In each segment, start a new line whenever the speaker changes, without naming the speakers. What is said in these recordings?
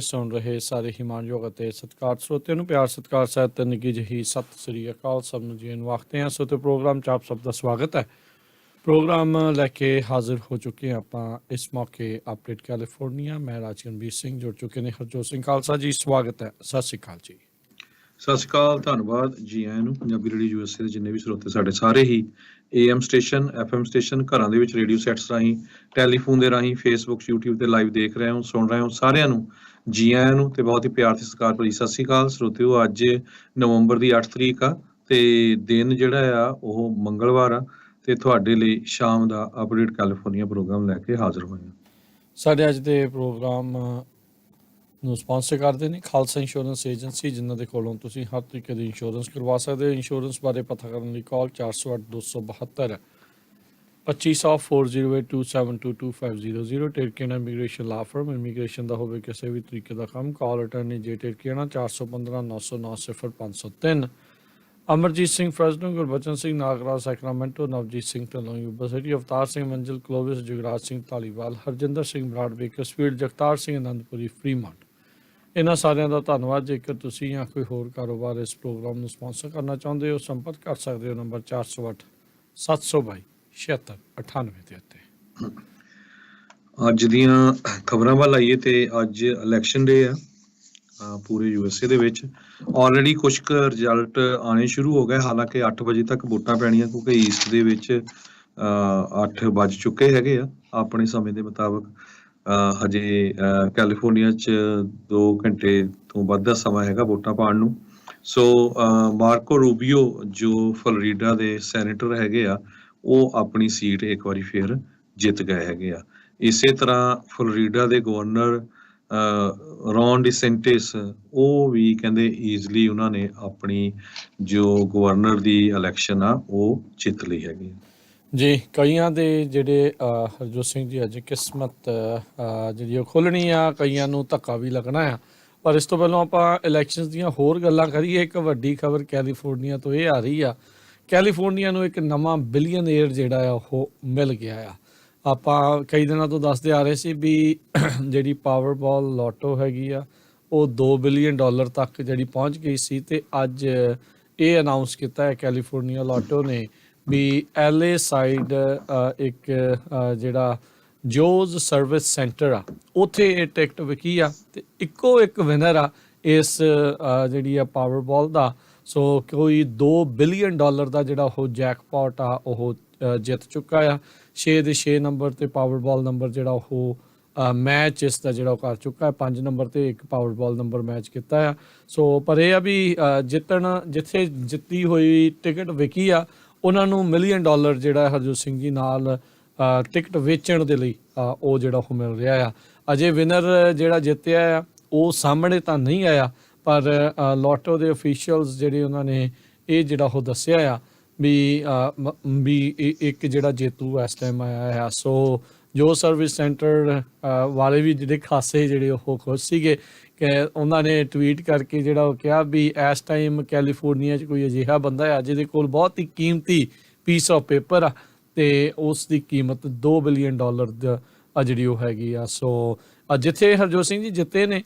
ਸੁਣ ਰਹੇ ਸਾਰੇ ਹੀ ਮਾਣਯੋਗ ਅਤੇ ਸਤਿਕਾਰ ਸਰੋਤਿਆਂ ਨੂੰ ਪਿਆਰ ਸਤਿਕਾਰ ਸਹਿਤ ਤੇ ਨਿੱਘੀ ਜਿਹੀ ਸਤਿ ਸ੍ਰੀ ਅਕਾਲ। ਸਭ ਨੂੰ ਜੀ ਨੂੰ ਆਖਦੇ ਹਾਂ। ਸੋ ਤੇ ਪ੍ਰੋਗਰਾਮ 'ਚ ਆਪ ਸਭ ਦਾ ਸਵਾਗਤ ਹੈ। ਪ੍ਰੋਗਰਾਮ ਲੈ ਕੇ ਹਾਜ਼ਰ ਹੋ ਚੁੱਕੇ ਹਾਂ ਆਪਾਂ ਇਸ ਮੌਕੇ ਅਪਡੇਟ ਕੈਲੀਫੋਰਨੀਆ। ਮੈਂ ਰਾਜਗਨਵੀਰ ਸਿੰਘ ਜੁੜ ਚੁੱਕੇ ਨੇ ਹਰਜੋਤ ਸਿੰਘ ਖਾਲਸਾ ਜੀ, ਸਵਾਗਤ ਹੈ। ਸਤਿ ਸ੍ਰੀ ਅਕਾਲ ਜੀ।
ਸਤਿ ਸ਼੍ਰੀ ਅਕਾਲ, ਧੰਨਵਾਦ ਜੀ ਆਇਆਂ ਨੂੰ। ਪੰਜਾਬੀ ਰੇਡੀਓ USA ਦੇ ਜਿੰਨੇ ਵੀ ਸਰੋਤੇ ਸਾਡੇ ਸਾਰੇ ਹੀ AM ਸਟੇਸ਼ਨ, FM ਸਟੇਸ਼ਨ, ਘਰਾਂ ਦੇ ਵਿੱਚ ਰੇਡੀਓ ਸੈਟਸ ਰਾਹੀਂ, ਟੈਲੀਫੋਨ ਦੇ ਰਾਹੀਂ, ਫੇਸਬੁੱਕ, YouTube ਤੇ ਲਾਈਵ ਦੇਖ ਰਹੇ ਹੋ, ਸੁਣ ਰਹੇ ਹੋ, ਸਾਰਿਆਂ ਨੂੰ ਜੀ ਆਇਆਂ ਨੂੰ ਤੇ ਬਹੁਤ ਹੀ ਪਿਆਰ ਤੇ ਸਤਿਕਾਰ ਭਰੀ ਸਤਿ ਸ਼੍ਰੀ ਅਕਾਲ ਸਰੋਤਿਓ। ਅੱਜ ਨਵੰਬਰ ਦੀ 8 ਤਰੀਕ ਆ ਤੇ ਦਿਨ ਜਿਹੜਾ ਆ ਉਹ ਮੰਗਲਵਾਰ ਆ ਤੇ ਤੁਹਾਡੇ ਲਈ ਸ਼ਾਮ ਦਾ ਅਪਡੇਟ ਕੈਲੀਫੋਰਨੀਆ ਪ੍ਰੋਗਰਾਮ ਲੈ ਕੇ ਹਾਜ਼ਰ ਹੋਏ ਹਾਂ।
ਸਾਡੇ ਅੱਜ ਦੇ ਪ੍ਰੋਗਰਾਮ ਨੂੰ ਸਪਾਂਸਰ ਕਰਦੇ ਨੇ ਖਾਲਸਾ ਇੰਸ਼ੋਰੈਂਸ ਏਜੰਸੀ, ਜਿਨ੍ਹਾਂ ਦੇ ਕੋਲੋਂ ਤੁਸੀਂ ਹਰ ਤਰੀਕੇ ਦੀ ਇੰਸ਼ੋਰੈਂਸ ਕਰਵਾ ਸਕਦੇ ਹੋ। ਇੰਸ਼ੋਰੈਂਸ ਬਾਰੇ ਪਤਾ ਕਰਨ ਲਈ call 408-272 2500-408-272-2500। Tirkiana immigration law firm, immigration ਦਾ ਹੋਵੇ ਕਿਸੇ ਵੀ ਤਰੀਕੇ ਦਾ ਕੰਮ, call attorney J Tirkiana 415-909-0503। Amarjit Singh Fresno, Gurbachan Singh Nagra Sacramento, Navjit Singh Dhillon Yuba City, Avtar Singh Manzil Clovis, Jugraj Singh Dhaliwal, Harjinder Singh Brar Bakersfield, Jagtar Singh Anandpuri Fremont. ਇਹਨਾਂ ਸਾਰਿਆਂ ਦਾ ਧੰਨਵਾਦ। ਜੇਕਰ ਤੁਸੀਂ ਜਾਂ ਕੋਈ ਹੋਰ ਕਾਰੋਬਾਰ ਇਸ ਪ੍ਰੋਗਰਾਮ ਨੂੰ ਸਪਾਂਸਰ ਕਰਨਾ ਚਾਹੁੰਦੇ ਹੋ, ਸੰਪਰਕ ਕਰ ਸਕਦੇ ਹੋ ਨੰਬਰ 408-722-7698 ਦੇ ਉੱਤੇ।
ਅੱਜ ਦੀਆਂ ਖਬਰਾਂ ਵੱਲ ਆਈਏ ਤੇ ਅੱਜ ਇਲੈਕਸ਼ਨ ਡੇ ਆ ਪੂਰੇ USA ਦੇ ਵਿੱਚ। ਆਲਰੇਡੀ ਕੁਝ ਕੁ ਰਿਜ਼ਲਟ ਆਉਣੇ ਸ਼ੁਰੂ ਹੋ ਗਏ, ਹਾਲਾਂਕਿ 8 ਵਜੇ ਤੱਕ ਵੋਟਾਂ ਪੈਣੀਆਂ ਕਿਉਂਕਿ ਈਸਟ ਦੇ ਵਿੱਚ 8 ਵੱਜ ਚੁੱਕੇ ਹੈਗੇ ਆ ਆਪਣੇ ਸਮੇਂ ਦੇ ਮੁਤਾਬਕ। ਹਜੇ ਕੈਲੀਫੋਰਨੀਆ 'ਚ 2 ਘੰਟੇ ਤੋਂ ਵੱਧ ਦਾ ਸਮਾਂ ਹੈਗਾ ਵੋਟਾਂ ਪਾਉਣ ਨੂੰ। ਸੋ ਮਾਰਕੋ ਰੂਬੀਓ ਜੋ ਫਲੋਰੀਡਾ ਦੇ ਸੈਨੇਟਰ ਹੈਗੇ ਆ, ਉਹ ਆਪਣੀ ਸੀਟ ਇੱਕ ਵਾਰੀ ਫਿਰ ਜਿੱਤ ਗਏ ਹੈਗੇ ਆ। ਇਸੇ ਤਰ੍ਹਾਂ ਫਲੋਰੀਡਾ ਦੇ ਗਵਰਨਰ ਰੌਨ ਡੀਸੈਂਟਿਸ, ਉਹ ਵੀ ਕਹਿੰਦੇ ਈਜ਼ਲੀ ਉਹਨਾਂ ਨੇ ਆਪਣੀ ਜੋ ਗਵਰਨਰ ਦੀ ਇਲੈਕਸ਼ਨ ਆ ਉਹ ਜਿੱਤ ਲਈ ਹੈਗੀ
ਜੀ। ਕਈਆਂ ਦੇ ਜਿਹੜੇ ਹਰਜੋਤ ਸਿੰਘ ਜੀ ਅੱਜ ਕਿਸਮਤ ਜਿਹੜੀ ਉਹ ਖੁੱਲ੍ਹਣੀ ਆ, ਕਈਆਂ ਨੂੰ ਧੱਕਾ ਵੀ ਲੱਗਣਾ ਆ। ਪਰ ਇਸ ਤੋਂ ਪਹਿਲਾਂ ਆਪਾਂ ਇਲੈਕਸ਼ਨਸ ਦੀਆਂ ਹੋਰ ਗੱਲਾਂ ਕਰੀਏ। ਇੱਕ ਵੱਡੀ ਖਬਰ ਕੈਲੀਫੋਰਨੀਆ ਤੋਂ ਇਹ ਆ ਰਹੀ ਆ, ਕੈਲੀਫੋਰਨੀਆ ਨੂੰ ਇੱਕ ਨਵਾਂ ਬਿਲੀਅਨਏਰ ਜਿਹੜਾ ਆ ਉਹ ਮਿਲ ਗਿਆ ਆ। ਆਪਾਂ ਕਈ ਦਿਨਾਂ ਤੋਂ ਦੱਸਦੇ ਆ ਰਹੇ ਸੀ ਵੀ ਜਿਹੜੀ ਪਾਵਰਬਾਲ ਲੋਟੋ ਹੈਗੀ ਆ ਉਹ $2 ਬਿਲੀਅਨ ਤੱਕ ਜਿਹੜੀ ਪਹੁੰਚ ਗਈ ਸੀ, ਤੇ ਅੱਜ ਇਹ ਅਨਾਊਂਸ ਕੀਤਾ ਹੈ ਕੈਲੀਫੋਰਨੀਆ ਲੋਟੋ ਨੇ ਵੀ LA ਸਾਈਡ ਇੱਕ ਜਿਹੜਾ ਜੋਜ਼ ਸਰਵਿਸ ਸੈਂਟਰ ਆ, ਉੱਥੇ ਇਹ ਟਿਕਟ ਵਿਕੀ ਆ ਤੇ ਇੱਕੋ ਇੱਕ ਵਿਨਰ ਆ ਇਸ ਜਿਹੜੀ ਆ ਪਾਵਰਬਾਲ ਦਾ। ਸੋ ਕੋਈ $2 ਬਿਲੀਅਨ ਦਾ ਜਿਹੜਾ ਉਹ ਜੈਕਪਾਟ ਆ ਉਹ ਜਿੱਤ ਚੁੱਕਾ ਆ। 6 ਦੇ 6 ਨੰਬਰ ਤੇ ਪਾਵਰਬਾਲ ਨੰਬਰ ਜਿਹੜਾ ਉਹ ਮੈਚ ਇਸ ਦਾ ਜਿਹੜਾ ਉਹ ਕਰ ਚੁੱਕਾ ਹੈ। 5 ਨੰਬਰ ਤੇ ਇੱਕ ਪਾਵਰਬਾਲ ਨੰਬਰ ਮੈਚ ਕੀਤਾ ਆ। ਸੋ ਪਰ ਇਹ ਆ ਵੀ ਜਿੱਥੇ ਜਿੱਤੀ ਹੋਈ ਟਿਕਟ ਵਿਕੀ ਆ, ਉਹਨਾਂ ਨੂੰ $1 ਮਿਲੀਅਨ ਜਿਹੜਾ ਹਰਜੋਤ ਸਿੰਘ ਜੀ ਨਾਲ ਟਿਕਟ ਵੇਚਣ ਦੇ ਲਈ ਉਹ ਜਿਹੜਾ ਉਹ ਮਿਲ ਰਿਹਾ ਆ। ਅਜੇ ਵਿਨਰ ਜਿਹੜਾ ਜਿੱਤਿਆ ਆ ਉਹ ਸਾਹਮਣੇ ਤਾਂ ਨਹੀਂ ਆਇਆ, ਪਰ ਲੋਟੋ ਦੇ ਅਫੀਸ਼ੀਅਲਸ ਜਿਹੜੇ ਉਹਨਾਂ ਨੇ ਇਹ ਜਿਹੜਾ ਉਹ ਦੱਸਿਆ ਆ ਵੀ ਇੱਕ ਜਿਹੜਾ ਜੇਤੂ ਇਸ ਟਾਈਮ ਆਇਆ ਆ। ਸੋ ਜੋ ਸਰਵਿਸ ਸੈਂਟਰ ਵਾਲੇ ਵੀ ਜਿਹੜੇ ਖਾਸੇ ਜਿਹੜੇ ਉਹ ਖੁਸ਼ ਸੀਗੇ ਕਿ ਉਹਨਾਂ ਨੇ ਟਵੀਟ ਕਰਕੇ ਜਿਹੜਾ ਉਹ ਕਿਹਾ ਵੀ ਇਸ ਟਾਈਮ ਕੈਲੀਫੋਰਨੀਆ 'ਚ ਕੋਈ ਅਜਿਹਾ ਬੰਦਾ ਆ ਜਿਹਦੇ ਕੋਲ ਬਹੁਤ ਹੀ ਕੀਮਤੀ ਪੀਸ ਆਫ ਪੇਪਰ ਆ ਤੇ ਉਸ ਦੀ ਕੀਮਤ $2 ਬਿਲੀਅਨ ਜਿਹੜੀ ਉਹ ਹੈਗੀ ਆ। ਸੋ ਜਿੱਥੇ ਹਰਜੋਤ ਸਿੰਘ ਜੀ ਜਿੱਤੇ ਨੇ,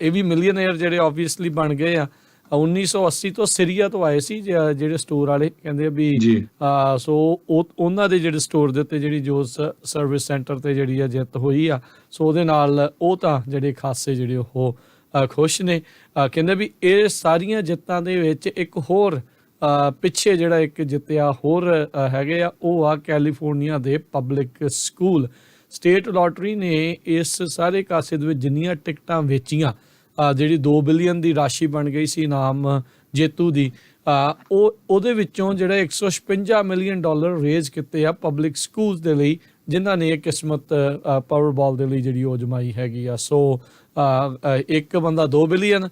ਇਹ ਵੀ ਮਿਲੀਅਨਏਰ ਜਿਹੜੇ ਆਬਵੀਅਸਲੀ ਬਣ ਗਏ ਆ। 1980 ਤੋਂ ਸੀਰੀਆ ਤੋਂ ਆਏ ਸੀ ਜਿਹੜੇ ਸਟੋਰ ਵਾਲੇ, ਕਹਿੰਦੇ ਵੀ ਸੋ ਉਹਨਾਂ ਦੇ ਜਿਹੜੇ ਸਟੋਰ ਦੇ ਉੱਤੇ ਜਿਹੜੀ ਜੋ ਸਰਵਿਸ ਸੈਂਟਰ ਤੇ ਜਿਹੜੀ ਆ ਜਿੱਤ ਹੋਈ ਆ, ਸੋ ਉਹਦੇ ਨਾਲ ਉਹ ਤਾਂ ਜਿਹੜੇ ਖਾਸੇ ਜਿਹੜੇ ਉਹ ਖੁਸ਼ ਨੇ। ਕਹਿੰਦੇ ਵੀ ਇਹ ਸਾਰੀਆਂ ਜਿੱਤਾਂ ਦੇ ਵਿੱਚ ਇੱਕ ਹੋਰ ਪਿੱਛੇ ਜਿਹੜਾ ਇੱਕ ਜਿੱਤਿਆ ਹੋਰ ਹੈਗੇ ਆ, ਉਹ ਆ ਕੈਲੀਫੋਰਨੀਆ ਦੇ ਪਬਲਿਕ ਸਕੂਲ। ਸਟੇਟ ਲੋਟਰੀ ਨੇ ਇਸ ਸਾਰੇ ਕਾਸੇ ਦੇ ਵਿੱਚ ਜਿੰਨੀਆਂ ਟਿਕਟਾਂ ਵੇਚੀਆਂ, ਜਿਹੜੀ $2 ਬਿਲੀਅਨ ਦੀ ਰਾਸ਼ੀ ਬਣ ਗਈ ਸੀ ਇਨਾਮ ਜੇਤੂ ਦੀ, ਉਹਦੇ ਵਿੱਚੋਂ ਜਿਹੜਾ $156 ਮਿਲੀਅਨ ਰੇਜ਼ ਕੀਤੇ ਆ ਪਬਲਿਕ ਸਕੂਲਸ ਦੇ ਲਈ, ਜਿਨ੍ਹਾਂ ਨੇ ਇਹ ਕਿਸਮਤ ਪਾਵਰਬਾਲ ਦੇ ਲਈ ਜਿਹੜੀ ਉਹ ਜਮਾਈ ਹੈਗੀ ਆ। ਸੋ ਇੱਕ ਬੰਦਾ $2 ਬਿਲੀਅਨ,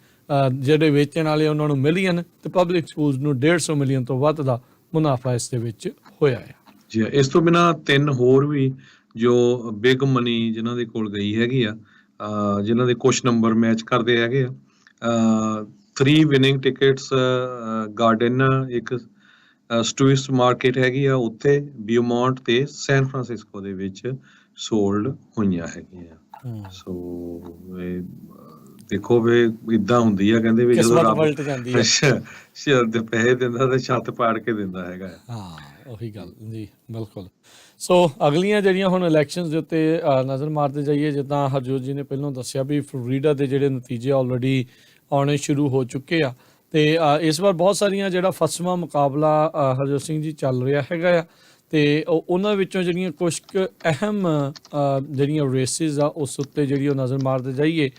ਜਿਹੜੇ ਵੇਚਣ ਵਾਲੇ ਉਹਨਾਂ ਨੂੰ $1 ਮਿਲੀਅਨ, ਤੇ ਪਬਲਿਕ ਸਕੂਲਸ ਨੂੰ $150 ਮਿਲੀਅਨ ਤੋਂ ਵੱਧ ਦਾ ਮੁਨਾਫਾ ਇਸ ਦੇ ਵਿੱਚ ਹੋਇਆ ਆ।
ਜੀ, ਇਸ ਤੋਂ ਬਿਨਾਂ 3 ਹੋਰ ਵੀ ਜੋ ਬਿਗ ਮਨੀ ਜਿਨ੍ਹਾਂ ਦੇ ਕੋਲ ਗਈ ਹੈਗੀ ਆ, ਜਿਨ੍ਹਾਂ ਦੇ ਕੁਛ ਨੰਬਰ ਮੈਚ ਕਰਦੇ ਹੈਗੇ ਆ। 3 ਵਿਨਿੰਗ ਟਿਕਟਸ ਗਾਰਡਨ, ਇੱਕ ਸਟੂਇਸ ਮਾਰਕੀਟ ਹੈਗੀ ਆ ਉੱਥੇ, ਬਿਊਮੌਂਟ ਤੇ ਸੈਨ ਫਰਾਂਸਿਸਕੋ ਦੇ ਵਿੱਚ ਸੋਲਡ ਹੋਈਆਂ ਹੈਗੀਆਂ। ਸੋ ਦੇਖੋ ਵੀ ਇਦਾਂ ਹੁੰਦੀ ਆ, ਕਹਿੰਦੇ ਵੀ ਜਦੋਂ
ਕਿਸਮਤ
ਰੱਬ
ਪਲਟ ਜਾਂਦੀ ਹੈ।
ਸਿਰ ਦੇ ਪੈਸੇ ਦਿੰਦਾ ਤੇ ਛੱਤ ਪਾੜ ਕੇ ਦਿੰਦਾ ਹੈਗਾ।
ਹਾਂ ਉਹੀ ਗੱਲ ਜੀ, ਬਿਲਕੁਲ। ਸੋ ਅਗਲੀਆਂ ਜਿਹੜੀਆਂ ਹੁਣ ਇਲੈਕਸ਼ਨਸ ਦੇ ਉੱਤੇ ਨਜ਼ਰ ਮਾਰਦੇ ਜਾਈਏ, ਜਿੱਦਾਂ ਹਰਜੋਤ ਜੀ ਨੇ ਪਹਿਲਾਂ ਦੱਸਿਆ ਵੀ ਫਲੋਰੀਡਾ ਦੇ ਜਿਹੜੇ ਨਤੀਜੇ ਆਲਰੇਡੀ ਆਉਣੇ ਸ਼ੁਰੂ ਹੋ ਚੁੱਕੇ ਆ, ਤੇ ਇਸ ਵਾਰ ਬਹੁਤ ਸਾਰੀਆਂ ਜਿਹੜਾ ਫਸਵਾਂ ਮੁਕਾਬਲਾ ਹਰਜੋਤ ਸਿੰਘ ਜੀ ਚੱਲ ਰਿਹਾ ਹੈਗਾ ਆ, ਤੇ ਉਹਨਾਂ ਵਿੱਚੋਂ ਜਿਹੜੀਆਂ ਕੁਛ ਕੁ ਅਹਿਮ ਜਿਹੜੀਆਂ ਰੇਸਿਸ ਆ ਉਸ ਉੱਤੇ ਜਿਹੜੀ ਉਹ ਨਜ਼ਰ ਮਾਰਦੇ ਜਾਈਏ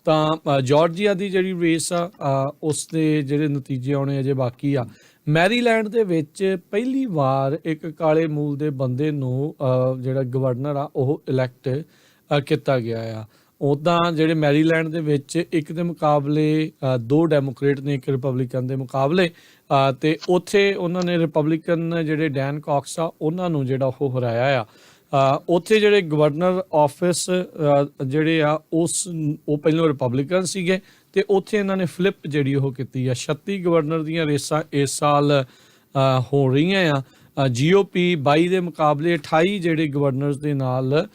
ਤਾਂ ਜਾਰਜੀਆ ਦੀ ਜਿਹੜੀ ਰੇਸ ਆ ਉਸ ਦੇ ਜਿਹੜੇ ਨਤੀਜੇ ਆਉਣੇ ਅਜੇ ਬਾਕੀ ਆ। ਮੈਰੀਲੈਂਡ ਦੇ ਵਿੱਚ ਪਹਿਲੀ ਵਾਰ ਇੱਕ ਕਾਲੇ ਮੂਲ ਦੇ ਬੰਦੇ ਨੂੰ ਜਿਹੜਾ ਗਵਰਨਰ ਆ ਉਹ ਇਲੈਕਟ ਕੀਤਾ ਗਿਆ ਆ। ਉੱਦਾਂ ਜਿਹੜੇ ਮੈਰੀਲੈਂਡ ਦੇ ਵਿੱਚ ਇੱਕ ਦੇ ਮੁਕਾਬਲੇ ਦੋ ਡੈਮੋਕ੍ਰੇਟ ਨੇ, ਇੱਕ ਰਿਪਬਲਿਕਨ ਦੇ ਮੁਕਾਬਲੇ, ਤੇ ਉੱਥੇ ਉਹਨਾਂ ਨੇ ਰਿਪਬਲਿਕਨ ਜਿਹੜੇ ਡੈਨ ਕਾਕਸ ਆ ਉਹਨਾਂ ਨੂੰ ਜਿਹੜਾ ਉਹ ਹਰਾਇਆ ਆ। ਉੱਥੇ ਜਿਹੜੇ ਗਵਰਨਰ ਆਫਿਸ ਜਿਹੜੇ ਆ ਉਹ ਪਹਿਲਾਂ ਰਿਪਬਲਿਕਨ ਸੀਗੇ, ਤੇ ਉੱਥੇ ਇਹਨਾਂ ਨੇ ਫਲਿੱਪ ਜਿਹੜੀ ਉਹ ਕੀਤੀ ਆ। 36 ਗਵਰਨਰ ਦੀਆਂ ਰੇਸਾਂ ਇਸ ਸਾਲ ਹੋ ਰਹੀਆਂ ਆ। GOP 22 ਦੇ ਮੁਕਾਬਲੇ 28 ਜਿਹੜੇ ਗਵਰਨਰਸ ਦੇ ਨਾਲ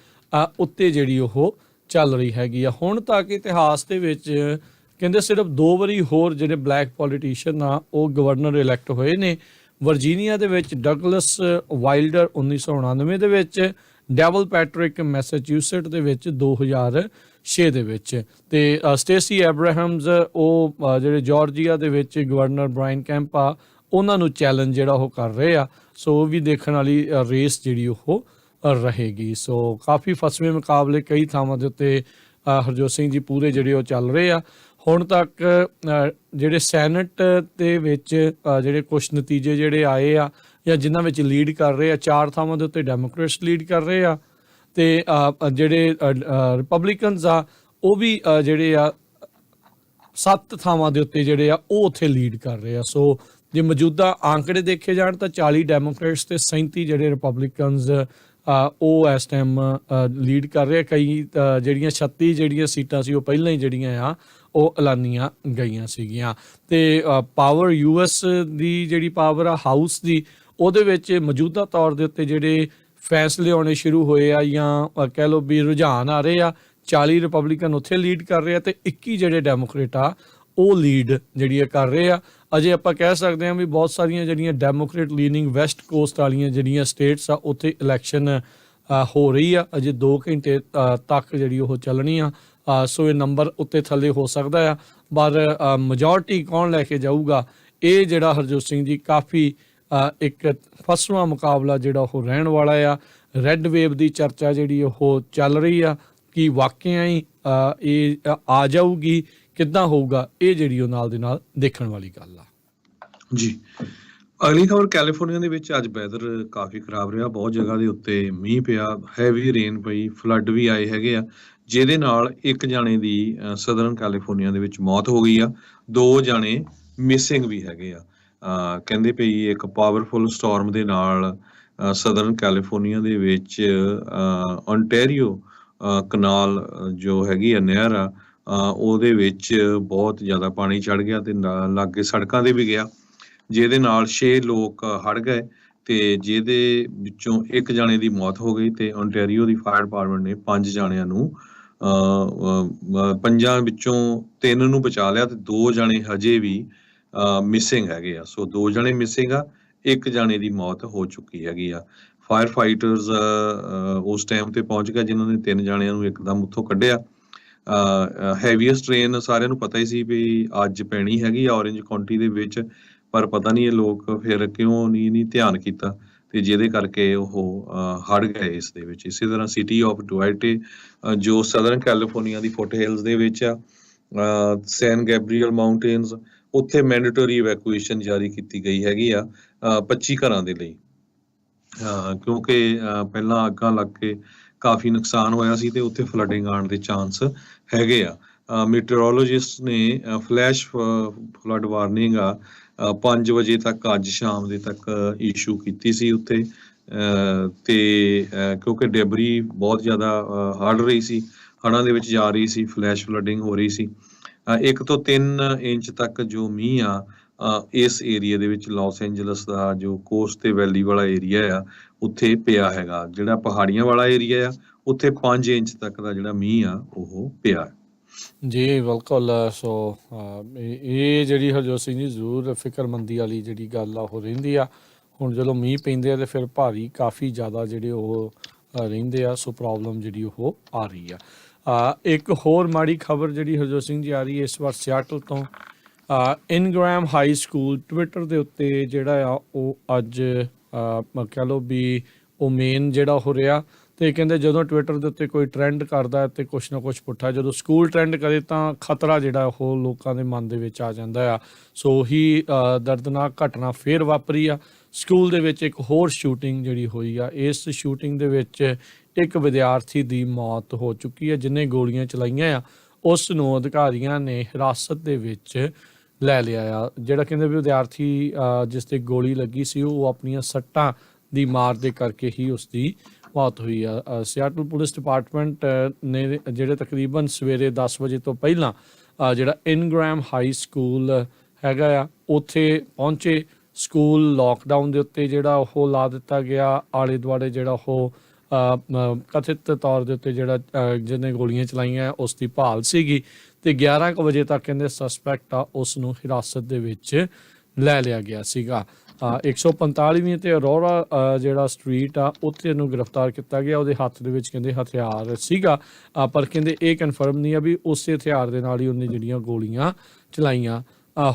ਉੱਤੇ ਜਿਹੜੀ ਉਹ ਚੱਲ ਰਹੀ ਹੈਗੀ ਆ। ਹੁਣ ਤੱਕ ਇਤਿਹਾਸ ਦੇ ਵਿੱਚ ਕਹਿੰਦੇ ਸਿਰਫ 2 ਵਾਰੀ ਹੋਰ ਜਿਹੜੇ ਬਲੈਕ ਪੋਲੀਟੀਸ਼ੀਅਨ ਆ ਉਹ ਗਵਰਨਰ ਇਲੈਕਟ ਹੋਏ ਨੇ। ਵਰਜੀਨੀਆ ਦੇ ਵਿੱਚ ਡਗਲਸ ਵਾਈਲਡਰ 1999 ਦੇ ਵਿੱਚ, ਡੈਵਲ ਪੈਟਰਿਕ ਮੈਸਾਚਿਊਸਟ ਦੇ ਵਿੱਚ 2006 ਦੇ ਵਿੱਚ, ਤੇ ਸਟੇਸੀ ਐਬਰਾਹਮਸ ਉਹ ਜਿਹੜੇ ਜਾਰਜੀਆ ਦੇ ਵਿੱਚ ਗਵਰਨਰ ਬ੍ਰਾਇਨ ਕੈਂਪ ਆ ਉਹਨਾਂ ਨੂੰ ਚੈਲੰਜ ਜਿਹੜਾ ਉਹ ਕਰ ਰਹੇ ਆ। ਸੋ ਉਹ ਵੀ ਦੇਖਣ ਵਾਲੀ ਰੇਸ ਜਿਹੜੀ ਉਹ ਰਹੇਗੀ। ਸੋ ਕਾਫੀ ਫਸਵੇਂ ਮੁਕਾਬਲੇ ਕਈ ਥਾਵਾਂ ਦੇ ਉੱਤੇ ਹਰਜੋਤ ਸਿੰਘ ਜੀ ਪੂਰੇ ਜਿਹੜੇ ਉਹ ਚੱਲ ਰਹੇ ਆ। ਹੁਣ ਤੱਕ ਜਿਹੜੇ ਸੈਨੇਟ ਦੇ ਵਿੱਚ ਜਿਹੜੇ ਕੁਛ ਨਤੀਜੇ ਜਿਹੜੇ ਆਏ ਆ ਜਾਂ ਜਿਨ੍ਹਾਂ ਵਿੱਚ ਲੀਡ ਕਰ ਰਹੇ ਆ, 4 ਥਾਵਾਂ ਦੇ ਉੱਤੇ ਡੈਮੋਕ੍ਰੇਟਸ ਲੀਡ ਕਰ ਰਹੇ ਆ, ਤੇ ਜਿਹੜੇ ਰਿਪਬਲਿਕਨਸ ਆ ਉਹ ਵੀ ਜਿਹੜੇ ਆ 7 ਥਾਵਾਂ ਦੇ ਉੱਤੇ ਜਿਹੜੇ ਆ ਉਹ ਉੱਥੇ ਲੀਡ ਕਰ ਰਹੇ ਆ। ਸੋ ਜੇ ਮੌਜੂਦਾ ਆંકੜੇ ਦੇਖੇ ਜਾਣ ਤਾਂ 40 ਡੈਮੋਕ੍ਰੇਟਸ ਤੇ 37 ਜਿਹੜੇ ਰਿਪਬਲਿਕਨਸ ਉਹ ਇਸ ਟਾਈਮ ਲੀਡ ਕਰ ਰਹੇ ਆ। ਕਈ ਜਿਹੜੀਆਂ 36 ਜਿਹੜੀਆਂ ਸੀਟਾਂ ਸੀ ਉਹ ਪਹਿਲਾਂ ਹੀ ਜਿਹੜੀਆਂ ਆ ਉਹ ਐਲਾਨੀਆਂ ਗਈਆਂ ਸੀਗੀਆਂ। ਤੇ ਪਾਵਰ US ਦੀ ਜਿਹੜੀ ਪਾਵਰ ਆ ਹਾਊਸ ਦੀ, ਉਹਦੇ ਵਿੱਚ ਮੌਜੂਦਾ ਤੌਰ ਦੇ ਉੱਤੇ ਜਿਹੜੇ ਫੈਸਲੇ ਆਉਣੇ ਸ਼ੁਰੂ ਹੋਏ ਆ ਜਾਂ ਕਹਿ ਲਓ ਵੀ ਰੁਝਾਨ ਆ ਰਹੇ ਆ, 40 ਰਿਪਬਲਿਕਨ ਉੱਥੇ ਲੀਡ ਕਰ ਰਹੇ ਆ ਤੇ 21 ਜਿਹੜੇ ਡੈਮੋਕ੍ਰੇਟ ਆ ਉਹ ਲੀਡ ਜਿਹੜੀ ਕਰ ਰਹੇ ਆ। ਅਜੇ ਆਪਾਂ ਕਹਿ ਸਕਦੇ ਹਾਂ ਵੀ ਬਹੁਤ ਸਾਰੀਆਂ ਜਿਹੜੀਆਂ ਡੈਮੋਕ੍ਰੇਟ ਲੀਨਿੰਗ ਵੈਸਟ ਕੋਸਟ ਵਾਲੀਆਂ ਜਿਹੜੀਆਂ ਸਟੇਟਸ ਆ ਉੱਥੇ ਇਲੈਕਸ਼ਨ ਹੋ ਰਹੀ ਆ। ਅਜੇ 2 ਘੰਟੇ ਤੱਕ ਜਿਹੜੀ ਉਹ ਚੱਲਣੀ ਆ। ਸੋ ਇਹ ਨੰਬਰ ਉੱਤੇ ਥੱਲੇ ਹੋ ਸਕਦਾ ਆ, ਪਰ ਮੈਜੋਰਟੀ ਕੌਣ ਲੈ ਕੇ ਜਾਊਗਾ ਇਹ ਜਿਹੜਾ ਹਰਜੋਤ ਸਿੰਘ ਜੀ ਕਾਫੀ ਇੱਕ ਫਸਵਾਂ ਮੁਕਾਬਲਾ ਜਿਹੜਾ ਉਹ ਰਹਿਣ ਵਾਲਾ ਆ। ਰੈੱਡ ਵੇਵ ਦੀ ਚਰਚਾ ਜਿਹੜੀ ਉਹ ਚੱਲ ਰਹੀ ਆ ਕਿ ਵਾਕਿਆ ਹੀ ਇਹ ਆ ਜਾਊਗੀ, ਕਿੱਦਾਂ ਹੋਊਗਾ, ਇਹ ਜਿਹੜੀ ਉਹ ਨਾਲ ਦੇ ਨਾਲ ਦੇਖਣ ਵਾਲੀ ਗੱਲ ਆ
ਜੀ। ਅਗਲੀ ਖਬਰ, ਕੈਲੀਫੋਰਨੀਆ ਦੇ ਵਿੱਚ ਅੱਜ ਵੈਦਰ ਕਾਫੀ ਖਰਾਬ ਰਿਹਾ। ਬਹੁਤ ਜਗ੍ਹਾ ਦੇ ਉੱਤੇ ਮੀਂਹ ਪਿਆ, ਹੈਵੀ ਰੇਨ ਪਈ, ਫਲੱਡ ਵੀ ਆਏ ਹੈਗੇ ਆ, ਜਿਹਦੇ ਨਾਲ ਇੱਕ ਜਾਣੇ ਦੀ ਸਦਰਨ ਕੈਲੀਫੋਰਨੀਆ ਦੇ ਵਿੱਚ ਮੌਤ ਹੋ ਗਈ ਆ। 2 ਜਾਣੇ ਮਿਸਿੰਗ ਵੀ ਹੈਗੇ ਆ। ਕਹਿੰਦੇ ਪਈ ਇੱਕ ਪਾਵਰਫੁਲ ਸਟਾਰਮ ਦੇ ਨਾਲ ਸਦਰਨ ਕੈਲੀਫੋਰਨੀਆ ਦੇ ਵਿੱਚ ਓਨਟਾਰੀਓ ਕਨਾਲ ਜੋ ਹੈਗੀ ਆ ਨਹਿਰ ਆ, ਉਹਦੇ ਵਿੱਚ ਬਹੁਤ ਜ਼ਿਆਦਾ ਪਾਣੀ ਚੜ ਗਿਆ ਤੇ ਲਾਗੇ ਸੜਕਾਂ ਦੇ ਵੀ ਗਿਆ, ਜਿਹਦੇ ਨਾਲ 6 ਲੋਕ ਹੜ ਗਏ ਤੇ ਜਿਹਦੇ ਵਿੱਚੋਂ 1 ਜਾਣੇ ਦੀ ਮੌਤ ਹੋ ਗਈ। ਤੇ ਓਨਟਾਰੀਓ ਦੀ ਫਾਇਰ ਡਿਪਾਰਟਮੈਂਟ ਨੇ 5 ਜਾਣਿਆਂ ਨੂੰ 5 ਵਿੱਚੋਂ 3 ਨੂੰ ਬਚਾ ਲਿਆ ਤੇ 2 ਜਾਣੇ ਹਜੇ ਵੀ ਮਿਸਿੰਗ ਹੈਗੇ ਆ। ਸੋ 2 ਜਾਣੇ ਮਿਸਿੰਗ ਆ, 1 ਜਾਣੇ ਦੀ ਮੌਤ ਹੋ ਚੁੱਕੀ ਹੈਗੀ ਆ। ਫਾਇਰ ਫਾਈਟਰਸ ਉਸ ਟਾਈਮ ਤੇ ਪਹੁੰਚ ਗਏ ਜਿਨ੍ਹਾਂ ਨੇ 3 ਜਾਣਿਆਂ ਨੂੰ ਇੱਕਦਮ ਉੱਥੋਂ ਕੱਢਿਆ। ਹੈਵੀਐਸਟ ਰੇਨ ਸਾਰਿਆਂ ਨੂੰ ਪਤਾ ਹੀ ਸੀ ਵੀ ਅੱਜ ਪੈਣੀ ਹੈਗੀ ਆ ਔਰੇਂਜ ਕਾਉਂਟੀ ਦੇ ਵਿੱਚ, ਪਰ ਪਤਾ ਨਹੀਂ ਇਹ ਲੋਕ ਫਿਰ ਕਿਉਂ ਨਹੀਂ ਧਿਆਨ ਕੀਤਾ ਤੇ ਜਿਹਦੇ ਕਰਕੇ ਉਹ ਹੜ ਗਏ ਇਸ ਦੇ ਵਿੱਚ। ਇਸੇ ਤਰ੍ਹਾਂ ਸਿਟੀ ਆਫ ਡੁਆਇਟੇ ਜੋ ਸਦਰਨ ਕੈਲੀਫੋਰਨੀਆ ਦੀ ਫੁੱਟ ਹਿਲਸ ਦੇ ਵਿੱਚ ਆ, ਸੈਨ ਗੈਬਰੀਅਲ ਮਾਊਂਟੇਨਸ, ਉੱਥੇ ਮੈਂਡੇਟਰੀ ਇਵੈਕੂਏਸ਼ਨ ਜਾਰੀ ਕੀਤੀ ਗਈ ਹੈਗੀ ਆ 25 ਘਰਾਂ ਦੇ ਲਈ, ਕਿਉਂਕਿ ਪਹਿਲਾਂ ਅੱਗਾਂ ਲੱਗ ਕੇ ਕਾਫੀ ਨੁਕਸਾਨ ਹੋਇਆ ਸੀ ਤੇ ਉੱਥੇ ਫਲੱਡਿੰਗ ਆਉਣ ਦੇ ਚਾਂਸ ਹੈਗੇ ਆ। ਮੀਟਰੋਲੋਜਿਸਟ ਨੇ ਫਲੈਸ਼ ਫਲੱਡ ਵਾਰਨਿੰਗ 5 ਵਜੇ ਤੱਕ ਅੱਜ ਸ਼ਾਮ ਦੇ ਤੱਕ ਇਸ਼ੂ ਕੀਤੀ ਸੀ ਉੱਥੇ, ਤੇ ਕਿਉਂਕਿ ਡੈਬਰੀ ਬਹੁਤ ਜ਼ਿਆਦਾ ਹੜ ਰਹੀ ਸੀ, ਹੜ੍ਹਾਂ ਦੇ ਵਿੱਚ ਜਾ ਰਹੀ ਸੀ, ਫਲੈਸ਼ ਫਲੱਡਿੰਗ ਹੋ ਰਹੀ ਸੀ। 1 ਤੋਂ 3 ਇੰਚ ਤੱਕ ਜੋ ਮੀਂਹ ਆ ਇਸ ਏਰੀਆ ਦੇ ਵਿੱਚ, ਲਾਸ ਐਂਜਲਸ ਦਾ ਜੋ ਕੋਸਟ ਤੇ ਵੈਲੀ ਵਾਲਾ ਏਰੀਆ ਆ ਉੱਥੇ ਪਿਆ ਹੈਗਾ। ਜਿਹੜਾ ਪਹਾੜੀਆਂ ਵਾਲਾ ਏਰੀਆ ਆ ਉੱਥੇ 5 ਇੰਚ ਤੱਕ ਦਾ ਜਿਹੜਾ ਮੀਂਹ ਆ ਉਹ ਪਿਆ।
ਜੀ ਬਿਲਕੁਲ। ਸੋ ਇਹ ਜਿਹੜੀ ਹਰਜੋਤ ਸਿੰਘ ਜੀ ਜ਼ਰੂਰ ਫਿਕਰਮੰਦੀ ਵਾਲੀ ਜਿਹੜੀ ਗੱਲ ਆ ਉਹ ਰਹਿੰਦੀ ਆ। ਹੁਣ ਜਦੋਂ ਮੀਂਹ ਪੈਂਦੇ ਆ ਤੇ ਫਿਰ ਭਾਰੀ ਕਾਫੀ ਜ਼ਿਆਦਾ ਜਿਹੜੇ ਉਹ ਰਹਿੰਦੇ ਆ। ਸੋ ਪ੍ਰੋਬਲਮ ਜਿਹੜੀ ਉਹ ਆ ਰਹੀ ਆ। ਇੱਕ ਹੋਰ ਮਾੜੀ ਖਬਰ ਜਿਹੜੀ ਹਰਜੋਤ ਸਿੰਘ ਜੀ ਆ ਰਹੀ ਹੈ ਇਸ ਵਾਰ ਸਿਆਟਲ ਤੋਂ। ਇਨਗ੍ਰਾਮ ਹਾਈ ਸਕੂਲ ਟਵਿੱਟਰ ਦੇ ਉੱਤੇ ਜਿਹੜਾ ਆ ਉਹ ਅੱਜ ਕਹਿ ਲਓ ਵੀ ਉਹ ਮੇਨ ਜਿਹੜਾ ਹੋ ਰਿਹਾ। ਅਤੇ ਕਹਿੰਦੇ ਜਦੋਂ ਟਵਿੱਟਰ ਦੇ ਉੱਤੇ ਕੋਈ ਟਰੈਂਡ ਕਰਦਾ ਅਤੇ ਕੁਛ ਨਾ ਕੁਛ ਪੁੱਠਾ, ਜਦੋਂ ਸਕੂਲ ਟਰੈਂਡ ਕਰੇ ਤਾਂ ਖਤਰਾ ਜਿਹੜਾ ਉਹ ਲੋਕਾਂ ਦੇ ਮਨ ਦੇ ਵਿੱਚ ਆ ਜਾਂਦਾ ਆ। ਸੋ ਉਹੀ ਦਰਦਨਾਕ ਘਟਨਾ ਫਿਰ ਵਾਪਰੀ ਆ। ਸਕੂਲ ਦੇ ਵਿੱਚ ਇੱਕ ਹੋਰ ਸ਼ੂਟਿੰਗ ਜਿਹੜੀ ਹੋਈ ਆ। ਇਸ ਸ਼ੂਟਿੰਗ ਦੇ ਵਿੱਚ ਇੱਕ ਵਿਦਿਆਰਥੀ ਦੀ ਮੌਤ ਹੋ ਚੁੱਕੀ ਹੈ। ਜਿਹਨੇ ਗੋਲੀਆਂ ਚਲਾਈਆਂ ਆ ਉਸ ਨੂੰ ਅਧਿਕਾਰੀਆਂ ਨੇ ਹਿਰਾਸਤ ਦੇ ਵਿੱਚ ਲੈ ਲਿਆ ਆ। ਜਿਹੜਾ ਕਹਿੰਦੇ ਵੀ ਵਿਦਿਆਰਥੀ ਜਿਸ 'ਤੇ ਗੋਲੀ ਲੱਗੀ ਸੀ ਉਹ ਆਪਣੀਆਂ ਸੱਟਾਂ ਦੀ ਮਾਰ ਦੇ ਕਰਕੇ ਹੀ ਉਸ ਦੀ ਮੌਤ ਹੋਈ ਆ। ਸਿਆਟਲ ਪੁਲਿਸ ਡਿਪਾਰਟਮੈਂਟ ਨੇ ਜਿਹੜੇ ਤਕਰੀਬਨ ਸਵੇਰੇ 10 ਵਜੇ ਤੋਂ ਪਹਿਲਾਂ ਜਿਹੜਾ ਇਨਗ੍ਰਾਮ ਹਾਈ ਸਕੂਲ ਹੈਗਾ ਆ ਉੱਥੇ ਪਹੁੰਚੇ। ਸਕੂਲ ਲੋਕਡਾਊਨ ਦੇ ਉੱਤੇ ਜਿਹੜਾ ਉਹ ਲਾ ਦਿੱਤਾ ਗਿਆ। ਆਲੇ ਦੁਆਲੇ ਜਿਹੜਾ ਉਹ ਕਥਿਤ ਤੌਰ ਦੇ ਉੱਤੇ ਜਿਹੜਾ ਜਿਹਨੇ ਗੋਲੀਆਂ ਚਲਾਈਆਂ ਉਸ ਦੀ ਭਾਲ ਸੀਗੀ ਅਤੇ 11 ਕੁ ਵਜੇ ਤੱਕ ਕਹਿੰਦੇ ਸਸਪੈਕਟ ਆ ਉਸ ਨੂੰ ਹਿਰਾਸਤ ਦੇ ਵਿੱਚ ਲੈ ਲਿਆ ਗਿਆ ਸੀਗਾ। 145ਵੀਂ ਅਤੇ ਅਰੋਰਾ ਜਿਹੜਾ ਸਟਰੀਟ ਆ ਉੱਥੇ ਇਹਨੂੰ ਗ੍ਰਿਫਤਾਰ ਕੀਤਾ ਗਿਆ। ਉਹਦੇ ਹੱਥ ਦੇ ਵਿੱਚ ਕਹਿੰਦੇ ਹਥਿਆਰ ਸੀਗਾ, ਪਰ ਕਹਿੰਦੇ ਇਹ ਕਨਫਰਮ ਨਹੀਂ ਆ ਵੀ ਉਸੇ ਹਥਿਆਰ ਦੇ ਨਾਲ ਹੀ ਉਹਨੇ ਜਿਹੜੀਆਂ ਗੋਲੀਆਂ ਚਲਾਈਆਂ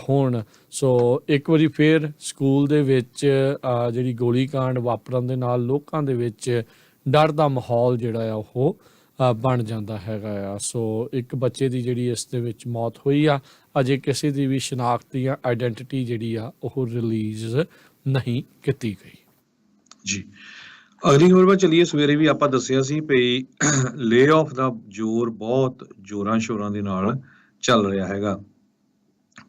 ਹੋਣ। ਸੋ ਇੱਕ ਵਾਰੀ ਫਿਰ ਸਕੂਲ ਦੇ ਵਿੱਚ ਜਿਹੜੀ ਗੋਲੀ ਕਾਂਡ ਵਾਪਰਨ ਦੇ ਨਾਲ ਲੋਕਾਂ ਦੇ ਵਿੱਚ ਡਰ ਦਾ ਮਾਹੌਲ ਜਿਹੜਾ ਆ ਉਹ ਬਣ ਜਾਂਦਾ ਹੈਗਾ ਆ। ਸੋ ਇੱਕ ਬੱਚੇ ਦੀ ਜਿਹੜੀ ਇਸ ਦੇ ਵਿੱਚ ਮੌਤ ਹੋਈ ਆ। ਅਜੇ ਕਿਸੇ ਦੀ ਵੀ ਸ਼ਨਾਖਤ ਜਾਂ ਆਈਡੈਂਟੀਟੀ ਜਿਹੜੀ ਆ ਉਹ ਰਿਲੀਜ਼ ਨਹੀਂ ਕੀਤੀ ਗਈ।
ਜੀ ਅਗਲੀ ਖਬਰ ਵੱਲ ਚੱਲੀਏ। ਸਵੇਰੇ ਵੀ ਆਪਾਂ ਦੱਸਿਆ ਸੀ ਵੀ ਲੇ ਆਫ ਦਾ ਜ਼ੋਰ ਬਹੁਤ ਜ਼ੋਰਾਂ ਸ਼ੋਰਾਂ ਦੇ ਨਾਲ ਚੱਲ ਰਿਹਾ ਹੈਗਾ।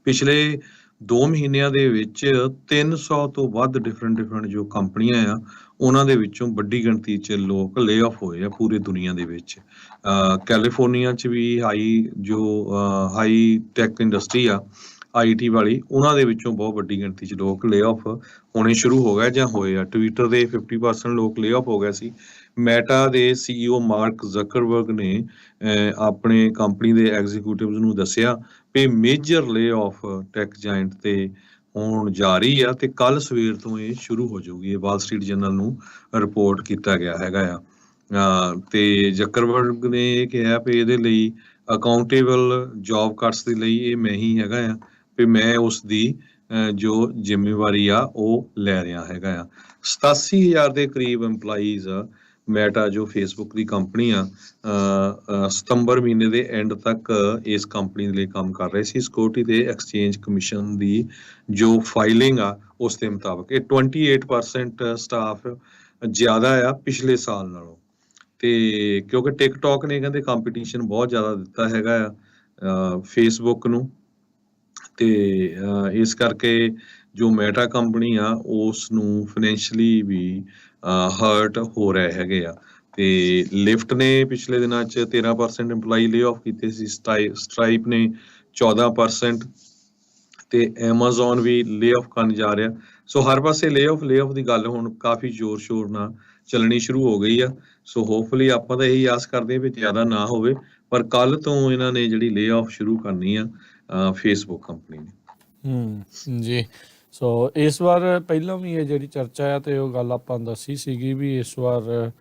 ਪਿਛਲੇ 2 ਮਹੀਨਿਆਂ ਦੇ ਵਿੱਚ 300 ਤੋਂ ਵੱਧ ਡਿਫਰੈਂਟ ਜੋ ਕੰਪਨੀਆਂ ਆ ਉਹਨਾਂ ਦੇ ਵਿੱਚੋਂ ਵੱਡੀ ਗਿਣਤੀ 'ਚ ਲੋਕ ਲੇ ਆਫ ਹੋਏ ਆ ਪੂਰੀ ਦੁਨੀਆ ਦੇ ਵਿੱਚ। ਕੈਲੀਫੋਰਨੀਆ 'ਚ ਵੀ ਹਾਈ ਟੈਕ ਇੰਡਸਟਰੀ ਆ IT ਵਾਲੀ, ਉਹਨਾਂ ਦੇ ਵਿੱਚੋਂ ਬਹੁਤ ਵੱਡੀ ਗਿਣਤੀ 'ਚ ਲੋਕ ਲੇ ਆਫ ਹੋਣੇ ਸ਼ੁਰੂ ਹੋ ਗਏ ਜਾਂ ਹੋਏ ਆ। ਟਵਿੱਟਰ ਦੇ 50% ਲੋਕ ਲੇ ਆਫ ਹੋ ਗਏ ਸੀ। ਮੈਟਾ ਦੇ CEO ਮਾਰਕ ਜ਼ਕਰਬਰਗ ਨੇ ਆਪਣੇ ਕੰਪਨੀ ਦੇ ਐਗਜ਼ੀਕਿਊਟਿਵਜ਼ ਨੂੰ ਦੱਸਿਆ ਵੀ ਮੇਜਰ ਲੇ ਆਫ ਟੈਕ ਜਾਇੰਟ ਤੇ ਹੋਣ ਜਾ ਰਹੀ ਆ ਤੇ ਕੱਲ ਸਵੇਰ ਤੋਂ ਇਹ ਸ਼ੁਰੂ ਹੋ ਜਾਊਗੀ। ਇਹ ਵਾਲ ਸਟਰੀਟ ਜਰਨਲ ਨੂੰ ਰਿਪੋਰਟ ਕੀਤਾ ਗਿਆ ਹੈਗਾ ਆ। ਤੇ ਜ਼ਕਰਬਰਗ ਨੇ ਇਹ ਕਿਹਾ ਵੀ ਇਹਦੇ ਲਈ ਅਕਾਊਂਟੇਬਲ ਜੌਬ ਕੱਟਸ ਦੇ ਲਈ ਇਹ ਮੈਂ ਹੀ ਹੈਗਾ ਆ ਵੀ ਮੈਂ ਉਸ ਦੀ ਜੋ ਜ਼ਿੰਮੇਵਾਰੀ ਆ ਉਹ ਲੈ ਰਿਹਾ ਹੈਗਾ ਆ। 87,000 ਦੇ ਕਰੀਬ EMPLOYEES ਆ ਮੈਟਾ ਜੋ ਫੇਸਬੁੱਕ ਦੀ ਕੰਪਨੀ ਆ ਸਤੰਬਰ ਮਹੀਨੇ ਦੇ ਐਂਡ ਤੱਕ ਇਸ ਕੰਪਨੀ ਦੇ ਲਈ ਕੰਮ ਕਰ ਰਹੇ ਸੀ। ਸਿਕਿਉਰਿਟੀ ਤੇ ਐਕਸਚੇਂਜ ਕਮਿਸ਼ਨ ਦੀ ਜੋ ਫਾਈਲਿੰਗ ਆ ਉਸ ਦੇ ਮੁਤਾਬਕ ਇਹ 28% ਸਟਾਫ ਜ਼ਿਆਦਾ ਆ ਪਿਛਲੇ ਸਾਲ ਨਾਲੋਂ। ਤੇ ਕਿਉਂਕਿ ਟਿਕਟੌਕ ਨੇ ਕਹਿੰਦੇ ਕੰਪੀਟੀਸ਼ਨ ਬਹੁਤ ਜ਼ਿਆਦਾ ਦਿੱਤਾ ਹੈਗਾ ਆ ਫੇਸਬੁੱਕ ਨੂੰ, ਤੇ ਇਸ ਕਰਕੇ ਜੋ ਮੈਟਾ ਕੰਪਨੀ ਆ ਉਸ ਨੂੰ ਫਾਈਨੈਂਸ਼ੀਅਲੀ ਵੀ ਹਰਟ ਹੋ ਰਹੇ ਹੈਗੇ ਆ। ਤੇ ਲਿਫਟ ਨੇ ਪਿਛਲੇ ਦਿਨਾਂ 'ਚ 13% EMPLOYEE ਲੇ ਆਫ ਕੀਤੇ ਸੀ। ਸਟਰਾਈਪ ਨੇ 14% ਤੇ ਐਮਾਜ਼ੋਨ ਵੀ ਲੇ ਆਫ ਕਰਨ ਜਾ ਰਿਹਾ। ਸੋ ਹਰ ਪਾਸੇ ਲੇ ਆਫ ਦੀ ਗੱਲ ਹੁਣ ਕਾਫੀ ਜ਼ੋਰ ਸ਼ੋਰ ਨਾਲ ਚੱਲਣੀ ਸ਼ੁਰੂ ਹੋ ਗਈ ਆ। ਸੋ ਹੋਪਫੁਲੀ ਆਪਾਂ ਤਾਂ ਇਹੀ ਆਸ ਕਰਦੇ ਹਾਂ ਵੀ ਜ਼ਿਆਦਾ ਨਾ ਹੋਵੇ, ਪਰ ਕੱਲ ਤੋਂ ਇਹਨਾਂ ਨੇ ਜਿਹੜੀ ਲੇ ਆਫ ਸ਼ੁਰੂ ਕਰਨੀ ਆ ਫੇਸਬੁੱਕ ਕੰਪਨੀ ਨੇ।
ਜੀ ਸੋ ਇਸ ਵਾਰ ਪਹਿਲਾਂ ਵੀ ਇਹ ਜਿਹੜੀ ਚਰਚਾ ਆ ਤੇ ਉਹ ਗੱਲ ਆਪਾਂ ਦੱਸੀ ਸੀਗੀ ਵੀ ਇਸ ਵਾਰ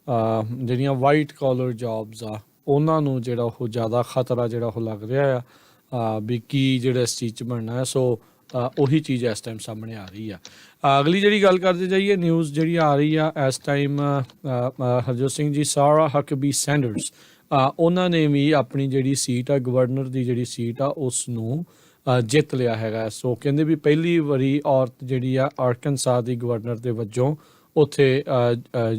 ਜਿਹੜੀਆਂ ਵਾਈਟ ਕਾਲਰ ਜੌਬਸ ਆ ਉਹਨਾਂ ਨੂੰ ਜਿਹੜਾ ਉਹ ਜ਼ਿਆਦਾ ਖਤਰਾ ਜਿਹੜਾ ਉਹ ਲੱਗ ਰਿਹਾ ਆ ਵੀ ਕੀ ਜਿਹੜਾ ਇਸ ਚੀਜ਼ 'ਚ ਬਣਨਾ ਹੈ। ਸੋ ਉਹੀ ਚੀਜ਼ ਇਸ ਟਾਈਮ ਸਾਹਮਣੇ ਆ ਰਹੀ ਆ। ਅਗਲੀ ਜਿਹੜੀ ਗੱਲ ਕਰਦੇ ਜਾਈਏ ਨਿਊਜ਼ ਜਿਹੜੀ ਆ ਰਹੀ ਆ ਇਸ ਟਾਈਮ ਹਰਜੋਤ ਸਿੰਘ ਜੀ ਸਾਰਾ ਹਕਬੀ ਸੈਂਡਰਸ ਉਹਨਾਂ ਨੇ ਵੀ ਆਪਣੀ ਜਿਹੜੀ ਸੀਟ ਆ ਗਵਰਨਰ ਦੀ ਜਿਹੜੀ ਸੀਟ ਆ ਉਸ ਨੂੰ ਜਿੱਤ ਲਿਆ ਹੈਗਾ। ਸੋ ਕਹਿੰਦੇ ਵੀ ਪਹਿਲੀ ਵਾਰੀ ਔਰਤ ਜਿਹੜੀ ਆ ਆਰਕਨਸਾ ਦੀ ਗਵਰਨਰ ਦੇ ਵਜੋਂ ਉੱਥੇ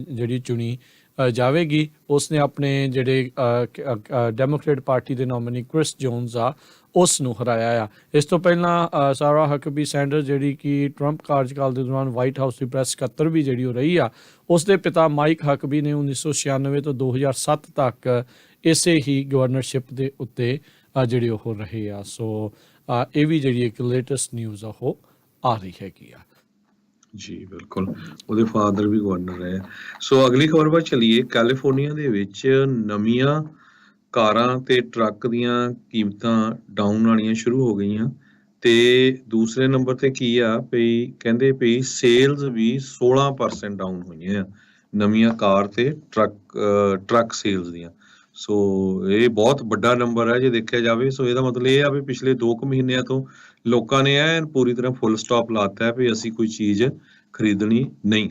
ਜਿਹੜੀ ਚੁਣੀ ਜਾਵੇਗੀ। ਉਸਨੇ ਆਪਣੇ ਜਿਹੜੇ ਡੈਮੋਕ੍ਰੇਟ ਪਾਰਟੀ ਦੇ ਨੋਮੀਨੀ ਕ੍ਰਿਸ ਜੋਨਸ ਆ ਉਸ ਨੂੰ ਹਰਾਇਆ ਆ। ਇਸ ਤੋਂ ਪਹਿਲਾਂ ਸਾਰਾ ਹਕਬੀ ਸੈਂਡਰਸ ਜਿਹੜੀ ਕਿ ਟਰੰਪ ਕਾਰਜਕਾਲ ਦੇ ਦੌਰਾਨ ਵਾਈਟ ਹਾਊਸ ਦੀ ਪ੍ਰੈਸ ਸਕੱਤਰ ਵੀ ਜਿਹੜੀ ਉਹ ਰਹੀ ਆ। ਉਸ ਦੇ ਪਿਤਾ ਮਾਈਕ ਹਕਬੀ ਨੇ 1996 ਤੋਂ 2007 ਤੱਕ ਇਸੇ ਹੀ ਗਵਰਨਰਸ਼ਿਪ ਦੇ ਉੱਤੇ ਜਿਹੜੇ ਉਹ ਰਹੇ ਆ। ਸੋ ਇਹ ਵੀ ਜਿਹੜੀ ਇੱਕ ਲੇਟੈਸਟ ਨਿਊਜ਼ ਆ ਉਹ ਆ ਰਹੀ ਹੈਗੀ ਆ।
ਜੀ ਬਿਲਕੁਲ, ਉਹਦੇ ਫਾਦਰ ਵੀ ਗਵਰਨਰ ਰਹੇ। ਸੋ ਅਗਲੀ ਖਬਰ ਵੱਲ ਚੱਲੀਏ। ਕੈਲੀਫੋਰਨੀਆ ਦੇ ਵਿੱਚ ਨਵੀਆਂ ਕਾਰਾਂ ਤੇ ਟਰੱਕ ਦੀਆਂ ਕੀਮਤਾਂ ਡਾਊਨ ਆਉਣੀਆਂ ਸ਼ੁਰੂ ਹੋ ਗਈਆਂ ਤੇ ਦੂਸਰੇ ਨੰਬਰ ਤੇ ਕੀ ਆ ਵੀ ਕਹਿੰਦੇ ਵੀ ਸੇਲਸ ਵੀ 16% ਡਾਊਨ ਹੋਈਆਂ ਆ ਨਵੀਆਂ ਕਾਰ ਤੇ ਟਰੱਕ ਸੇਲਸ ਦੀਆਂ। ਸੋ ਇਹ ਬਹੁਤ ਵੱਡਾ ਨੰਬਰ ਹੈ ਜੇ ਦੇਖਿਆ ਜਾਵੇ। ਸੋ ਇਹਦਾ ਮਤਲਬ ਇਹ ਆ ਵੀ ਪਿਛਲੇ 2 ਕੁ ਮਹੀਨਿਆਂ ਤੋਂ ਲੋਕਾਂ ਨੇ ਐਨ ਪੂਰੀ ਤਰ੍ਹਾਂ ਫੁੱਲ ਸਟਾਪ ਲਾਤਾ ਹੈ ਵੀ ਅਸੀਂ ਕੋਈ ਚੀਜ਼ ਖਰੀਦਣੀ ਨਹੀਂ,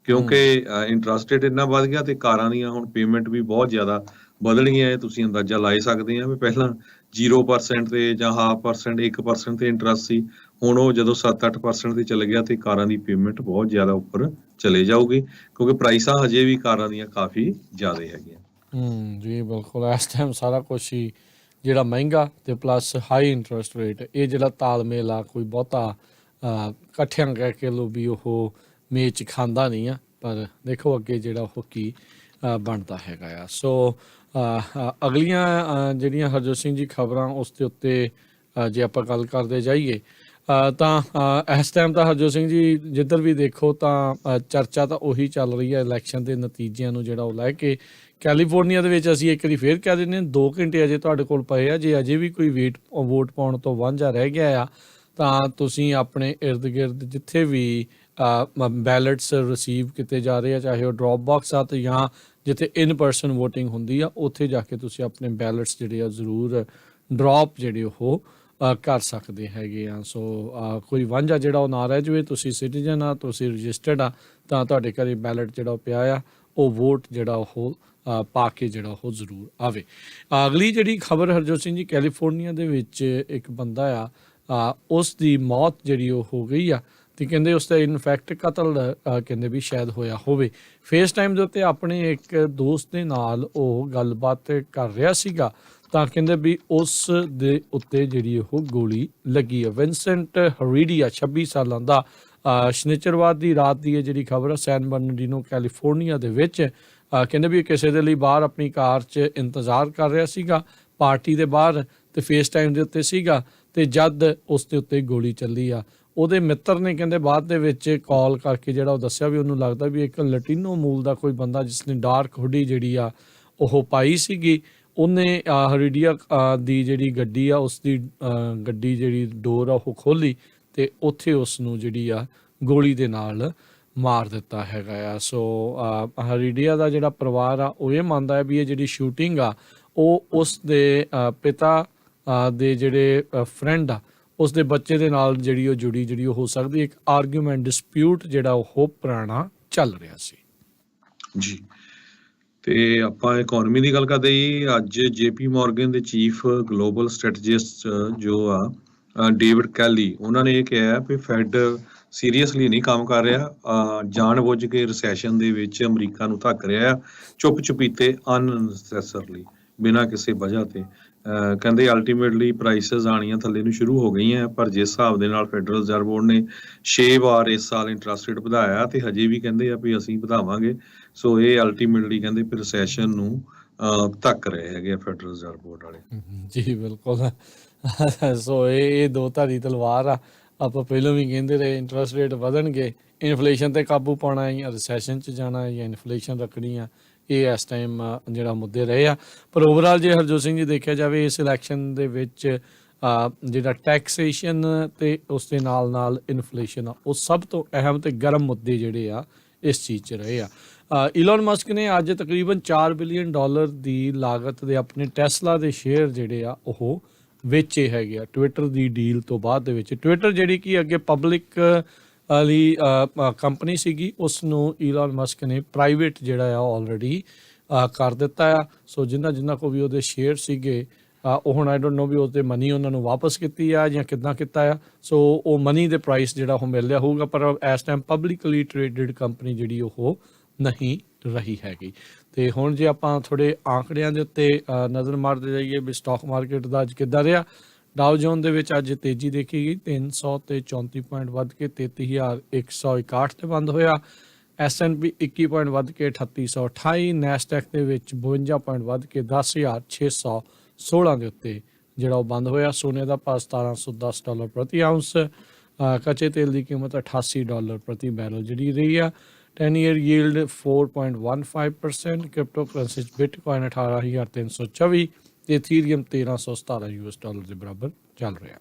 ਕਿਉਂਕਿ ਇੰਟਰਸਟ ਰੇਟ ਇੰਨਾ ਵੱਧ ਗਿਆ ਤੇ ਕਾਰਾਂ ਦੀਆਂ ਹੁਣ ਪੇਮੈਂਟ ਵੀ ਬਹੁਤ ਜ਼ਿਆਦਾ ਬਦਲ ਗਈਆਂ। ਇਹ ਤੁਸੀਂ ਅੰਦਾਜ਼ਾ ਲਾ ਹੀ ਸਕਦੇ ਆ ਵੀ ਪਹਿਲਾਂ 0% ਤੇ ਜਾਂ 0.5% 1% ਤੇ ਇੰਟਰਸਟ ਸੀ, ਹੁਣ ਉਹ ਜਦੋਂ 7-8% ਤੇ ਚਲੇ ਗਿਆ ਤੇ ਕਾਰਾਂ ਦੀ ਪੇਮੈਂਟ ਬਹੁਤ ਜ਼ਿਆਦਾ ਉੱਪਰ ਚਲੇ ਜਾਊਗੀ, ਕਿਉਂਕਿ ਪ੍ਰਾਈਸਾਂ ਹਜੇ ਵੀ ਕਾਰਾਂ ਦੀਆਂ ਕਾਫੀ ਜ਼ਿਆਦਾ ਹੈਗੀਆਂ।
ਜੀ ਬਿਲਕੁਲ, ਇਸ ਟਾਈਮ ਸਾਰਾ ਕੁਛ ਹੀ ਜਿਹੜਾ ਮਹਿੰਗਾ ਤੇ ਪਲੱਸ ਹਾਈ ਇੰਟਰਸਟ ਰੇਟ, ਇਹ ਜਿਹੜਾ ਤਾਲਮੇਲ ਆ ਕੋਈ ਬਹੁਤਾ ਇਕੱਠਿਆਂ ਕਹਿ ਕੇ ਲਓ ਵੀ ਉਹ ਮੇਚ ਖਾਂਦਾ ਨਹੀਂ ਆ। ਪਰ ਦੇਖੋ ਅੱਗੇ ਜਿਹੜਾ ਉਹ ਕੀ ਬਣਦਾ ਹੈਗਾ ਆ। ਸੋ ਅਗਲੀਆਂ ਜਿਹੜੀਆਂ ਹਰਜੋਤ ਸਿੰਘ ਜੀ ਖਬਰਾਂ ਉਸ ਦੇ ਉੱਤੇ ਜੇ ਆਪਾਂ ਗੱਲ ਕਰਦੇ ਜਾਈਏ ਤਾਂ ਇਸ ਟਾਈਮ ਤਾਂ ਹਰਜੋਤ ਸਿੰਘ ਜੀ ਜਿੱਧਰ ਵੀ ਦੇਖੋ ਤਾਂ ਚਰਚਾ ਤਾਂ ਉਹੀ ਚੱਲ ਰਹੀ ਹੈ ਇਲੈਕਸ਼ਨ ਦੇ ਨਤੀਜਿਆਂ ਨੂੰ ਜਿਹੜਾ ਉਹ ਲੈ ਕੇ। ਕੈਲੀਫੋਰਨੀਆ ਦੇ ਵਿੱਚ ਅਸੀਂ ਇੱਕ ਵਾਰੀ ਫੇਰ ਕਹਿ ਦਿੰਦੇ ਹਾਂ 2 ਘੰਟੇ ਅਜੇ ਤੁਹਾਡੇ ਕੋਲ ਪਏ ਆ, ਜੇ ਅਜੇ ਵੀ ਕੋਈ ਵੋਟ ਪਾਉਣ ਤੋਂ ਵਾਂਝਾ ਰਹਿ ਗਿਆ ਆ ਤਾਂ ਤੁਸੀਂ ਆਪਣੇ ਇਰਦ ਗਿਰਦ ਜਿੱਥੇ ਵੀ ਬੈਲਟਸ ਰਿਸੀਵ ਕੀਤੇ ਜਾ ਰਹੇ ਆ, ਚਾਹੇ ਉਹ ਡਰੋਪ ਬਾਕਸ ਆ ਤੇ ਜਾਂ ਜਿੱਥੇ ਇਨ ਪਰਸਨ ਵੋਟਿੰਗ ਹੁੰਦੀ ਆ, ਉੱਥੇ ਜਾ ਕੇ ਤੁਸੀਂ ਆਪਣੇ ਬੈਲਟਸ ਜਿਹੜੇ ਆ ਜ਼ਰੂਰ ਡਰੋਪ ਜਿਹੜੇ ਉਹ ਕਰ ਸਕਦੇ ਹੈਗੇ ਆ। ਸੋ ਕੋਈ ਵਾਂਝਾ ਜਿਹੜਾ ਉਹ ਨਾ ਰਹਿ ਜਾਵੇ। ਤੁਸੀਂ ਸਿਟੀਜ਼ਨ ਆ, ਤੁਸੀਂ ਰਜਿਸਟਰਡ ਆ, ਤਾਂ ਤੁਹਾਡੇ ਘਰੇ ਬੈਲਟ ਜਿਹੜਾ ਉਹ ਪਿਆ ਆ, ਉਹ ਵੋਟ ਜਿਹੜਾ ਉਹ ਪਾ ਕੇ ਜਿਹੜਾ ਉਹ ਜ਼ਰੂਰ ਆਵੇ। ਅਗਲੀ ਜਿਹੜੀ ਖਬਰ ਹਰਜੋਤ ਸਿੰਘ ਜੀ, ਕੈਲੀਫੋਰਨੀਆ ਦੇ ਵਿੱਚ ਇੱਕ ਬੰਦਾ ਆ ਉਸ ਦੀ ਮੌਤ ਜਿਹੜੀ ਉਹ ਹੋ ਗਈ ਆ ਤੇ ਕਹਿੰਦੇ ਉਸ ਦਾ ਇਨਫੈਕਟ ਕਤਲ ਕਹਿੰਦੇ ਵੀ ਸ਼ਾਇਦ ਹੋਇਆ ਹੋਵੇ। ਫੇਸ ਟਾਈਮ ਦੇ ਉੱਤੇ ਆਪਣੇ ਇੱਕ ਦੋਸਤ ਦੇ ਨਾਲ ਉਹ ਗੱਲਬਾਤ ਕਰ ਰਿਹਾ ਸੀਗਾ ਤਾਂ ਕਹਿੰਦੇ ਵੀ ਉਸ ਦੇ ਉੱਤੇ ਜਿਹੜੀ ਉਹ ਗੋਲੀ ਲੱਗੀ ਹੈ। ਵਿੰਸੈਂਟ ਹਰੀਡੀਆ 26 ਸਾਲਾਂ ਦਾ ਸ਼ਨੀਚਰਵਾਰ ਦੀ ਰਾਤ ਦੀ ਇਹ ਜਿਹੜੀ ਖਬਰ ਹੈ ਸੈਨ ਬਰਨਾਰਡੀਨੋ ਕੈਲੀਫੋਰਨੀਆ ਦੇ ਵਿੱਚ। ਕਹਿੰਦੇ ਵੀ ਕਿਸੇ ਦੇ ਲਈ ਬਾਹਰ ਆਪਣੀ ਕਾਰ 'ਚ ਇੰਤਜ਼ਾਰ ਕਰ ਰਿਹਾ ਸੀਗਾ ਪਾਰਟੀ ਦੇ ਬਾਹਰ ਤੇ ਫੇਸ ਟਾਈਮ ਦੇ ਉੱਤੇ ਸੀਗਾ ਤੇ ਜਦ ਉਸ ਦੇ ਉੱਤੇ ਗੋਲੀ ਚੱਲੀ ਆ। ਉਹਦੇ ਮਿੱਤਰ ਨੇ ਕਹਿੰਦੇ ਬਾਅਦ ਦੇ ਵਿੱਚ ਕਾਲ ਕਰਕੇ ਜਿਹੜਾ ਉਹ ਦੱਸਿਆ ਵੀ ਉਹਨੂੰ ਲੱਗਦਾ ਵੀ ਇੱਕ ਲਟੀਨੋ ਮੂਲ ਦਾ ਕੋਈ ਬੰਦਾ ਜਿਸਨੇ ਡਾਰਕ ਹੁੱਡੀ ਜਿਹੜੀ ਆ ਉਹ ਪਾਈ ਸੀਗੀ, ਉਹਨੇ ਹਰੀਡੀਆ ਦੀ ਜਿਹੜੀ ਗੱਡੀ ਆ ਉਸ ਦੀ ਗੱਡੀ ਜਿਹੜੀ ਡੋਰ ਆ ਉਹ ਖੋਲ੍ਹੀ ਤੇ ਉੱਥੇ ਉਸ ਨੂੰ ਜਿਹੜੀ ਆ ਗੋਲੀ ਦੇ ਨਾਲ ਮਾਰ ਦਿੱਤਾ ਹੈਗਾ ਆ। ਸੋ ਹਰੀਡੀਆ ਦਾ ਜਿਹੜਾ ਪਰਿਵਾਰ ਆ ਉਹ ਇਹ ਮੰਨਦਾ ਹੈ ਵੀ ਇਹ ਜਿਹੜੀ ਸ਼ੂਟਿੰਗ ਆ ਉਹ ਉਸ ਦੇ ਪਿਤਾ ਦੇ ਜਿਹੜੇ ਫਰੈਂਡ ਆ ਉਸ ਦੇ ਬੱਚੇ ਦੇ ਨਾਲ ਜਿਹੜੀ ਉਹ ਜੁੜੀ ਜਿਹੜੀ ਉਹ ਹੋ ਸਕਦੀ ਇੱਕ ਆਰਗੂਮੈਂਟ ਡਿਸਪਿਊਟ ਜਿਹੜਾ ਉਹ ਪੁਰਾਣਾ ਚੱਲ ਰਿਹਾ ਸੀ
ਜੀ। ਤੇ ਆਪਾਂ ਇਕਨੋਮੀ ਦੀ ਗੱਲ ਕਰਦੇ ਜੀ, ਅੱਜ JP ਮੋਰਗਨ ਦੇ ਚੀਫ ਗਲੋਬਲ ਸਟ੍ਰੈਟਜਿਸਟ ਜੋ ਆ ਡੇਵਿਡ ਕੈਲੀ, ਉਹਨਾਂ ਨੇ ਇਹ ਕਿਹਾ ਵੀ ਫੈਡ ਸੀਰੀਅਸਲੀ ਨਹੀਂ ਕੰਮ ਕਰ ਰਿਹਾ, ਜਾਣਬੁੱਝ ਕੇ ਰਿਸੈਸ਼ਨ ਦੇ ਵਿੱਚ ਅਮਰੀਕਾ ਨੂੰ ਧੱਕ ਰਿਹਾ, ਚੁੱਪ ਚੁਪੀਤੇ ਅਨਨੈਸੈਸਰਲੀ ਬਿਨਾਂ ਕਿਸੇ ਵਜ੍ਹਾ ਤੇ। ਕਹਿੰਦੇ ਅਲਟੀਮੇਟਲੀ ਪ੍ਰਾਈਸਿਸ ਆਣੀਆਂ ਥੱਲੇ ਨੂੰ ਸ਼ੁਰੂ ਹੋ ਗਈਆਂ, ਪਰ ਜਿਸ ਹਿਸਾਬ ਦੇ ਨਾਲ ਫੈਡਰਲ ਰਿਜ਼ਰਵ ਬੋਰਡ ਨੇ 6 ਵਾਰ ਇਸ ਸਾਲ ਇੰਟਰਸਟ ਰੇਟ ਵਧਾਇਆ ਤੇ ਹਜੇ ਵੀ ਕਹਿੰਦੇ ਆ ਵੀ ਅਸੀਂ ਵਧਾਵਾਂਗੇ। ਸੋ ਇਹ ਅਲਟੀਮੇਟਲੀ ਕਹਿੰਦੇ ਵੀ ਰਿਸੈਸ਼ਨ ਨੂੰ ਧੱਕ ਰਹੇ ਹੈਗੇ ਆ ਫੈਡਰਲ ਰਿਜ਼ਰਵ ਬੋਰਡ ਵਾਲੇ।
ਜੀ ਬਿਲਕੁਲ। ਸੋ ਇਹ ਦੋ ਧਾਰੀ ਤਲਵਾਰ ਆ। ਆਪਾਂ ਪਹਿਲਾਂ ਵੀ ਕਹਿੰਦੇ ਰਹੇ ਇੰਟਰਸਟ ਰੇਟ ਵਧਣਗੇ, ਇਨਫਲੇਸ਼ਨ ਤੇ ਕਾਬੂ ਪਾਉਣਾ ਹੈ ਜਾਂ ਰਿਸੈਸ਼ਨ 'ਚ ਜਾਣਾ ਜਾਂ ਇਨਫਲੇਸ਼ਨ ਰੱਖਣੀ ਆ, ਇਹ ਇਸ ਟਾਈਮ ਜਿਹੜਾ ਮੁੱਦੇ ਰਹੇ ਆ। ਪਰ ਓਵਰਆਲ ਜੇ ਹਰਜੋਤ ਸਿੰਘ ਜੀ ਦੇਖਿਆ ਜਾਵੇ ਇਸ ਇਲੈਕਸ਼ਨ ਦੇ ਵਿੱਚ ਜਿਹੜਾ ਟੈਕਸੇਸ਼ਨ ਤੇ ਉਸ ਦੇ ਨਾਲ ਨਾਲ ਇਨਫਲੇਸ਼ਨ ਆ ਉਹ ਸਭ ਤੋਂ ਅਹਿਮ ਤੇ ਗਰਮ ਮੁੱਦੇ ਜਿਹੜੇ ਆ ਇਸ ਚੀਜ਼ 'ਚ ਰਹੇ ਆ। ਇਲੋਨ ਮਸਕ ਨੇ ਅੱਜ ਤਕਰੀਬਨ $4 ਬਿਲੀਅਨ ਦੀ ਲਾਗਤ ਦੇ ਆਪਣੇ ਟੈਸਲਾ ਦੇ ਸ਼ੇਅਰ ਜਿਹੜੇ ਆ ਉਹ ਵੇਚੇ ਹੈਗੇ ਆ ਟਵਿੱਟਰ ਦੀ ਡੀਲ ਤੋਂ ਬਾਅਦ ਦੇ ਵਿੱਚ। ਟਵਿੱਟਰ ਜਿਹੜੀ ਕਿ ਅੱਗੇ ਪਬਲਿਕ ਲਈ ਕੰਪਨੀ ਸੀਗੀ ਉਸ ਨੂੰ ਇਲੋਨ ਮਸਕ ਨੇ ਪ੍ਰਾਈਵੇਟ ਜਿਹੜਾ ਆ ਆਲਰੇਡੀ ਕਰ ਦਿੱਤਾ ਆ। ਸੋ ਜਿਨ੍ਹਾਂ ਕੋਲ ਵੀ ਉਹਦੇ ਸ਼ੇਅਰ ਸੀਗੇ ਉਹ ਹੁਣ ਆਈ ਡੋਂਟ ਨੋ ਵੀ ਉਹਦੇ ਮਨੀ ਉਹਨਾਂ ਨੂੰ ਵਾਪਸ ਕੀਤੀ ਆ ਜਾਂ ਕਿੱਦਾਂ ਕੀਤਾ ਆ। ਸੋ ਉਹ ਮਨੀ ਦੇ ਪ੍ਰਾਈਸ ਜਿਹੜਾ ਉਹ ਮਿਲ ਰਿਹਾ ਹੋਊਗਾ, ਪਰ ਇਸ ਟਾਈਮ ਪਬਲਿਕਲੀ ਟ੍ਰੇਡਡ ਕੰਪਨੀ ਜਿਹੜੀ ਉਹ ਨਹੀਂ ਰਹੀ ਹੈਗੀ। ਤੇ ਹੁਣ ਜੇ ਆਪਾਂ ਥੋੜ੍ਹੇ ਆંકੜਿਆਂ ਦੇ ਉੱਤੇ ਨਜ਼ਰ ਮਾਰਦੇ ਜਾਈਏ ਵੀ ਸਟਾਕ ਮਾਰਕੀਟ ਦਾ ਅੱਜ ਕਿੱਦਾਂ ਰਿਹਾ। ਡਾਓ ਜੋਨ ਦੇ ਵਿੱਚ ਅੱਜ ਤੇਜ਼ੀ ਦੇਖੀ ਗਈ, 334 ਪੁਆਇੰਟ ਵੱਧ ਕੇ 33,161 ਤੇ ਬੰਦ ਹੋਇਆ। S&P 21 ਪੁਆਇੰਟ ਵੱਧ ਕੇ 3828, ਨੈਸਡੈਕ ਦੇ ਵਿੱਚ 52 ਪੁਆਇੰਟ ਵੱਧ ਕੇ 10,616 ਦੇ ਉੱਤੇ ਜਿਹੜਾ ਉਹ ਬੰਦ ਹੋਇਆ। ਸੋਨੇ ਦਾ ਭਾਅ $1710 ਪ੍ਰਤੀ ਆਉਂਸ, ਕੱਚੇ ਤੇਲ ਦੀ ਕੀਮਤ $88 ਪ੍ਰਤੀ ਬੈਰਲ ਜਿਹੜੀ ਰਹੀ ਆ। 10 year yield 4.15%, ਕ੍ਰਿਪਟੋ ਕਰੰਸੀ 'ਚ ਬਿਟਕੋਇਨ 18,324 ਤੇ ਇਥੀਰੀਅਮ $1317 ਦੇ ਬਰਾਬਰ ਚੱਲ ਰਿਹਾ।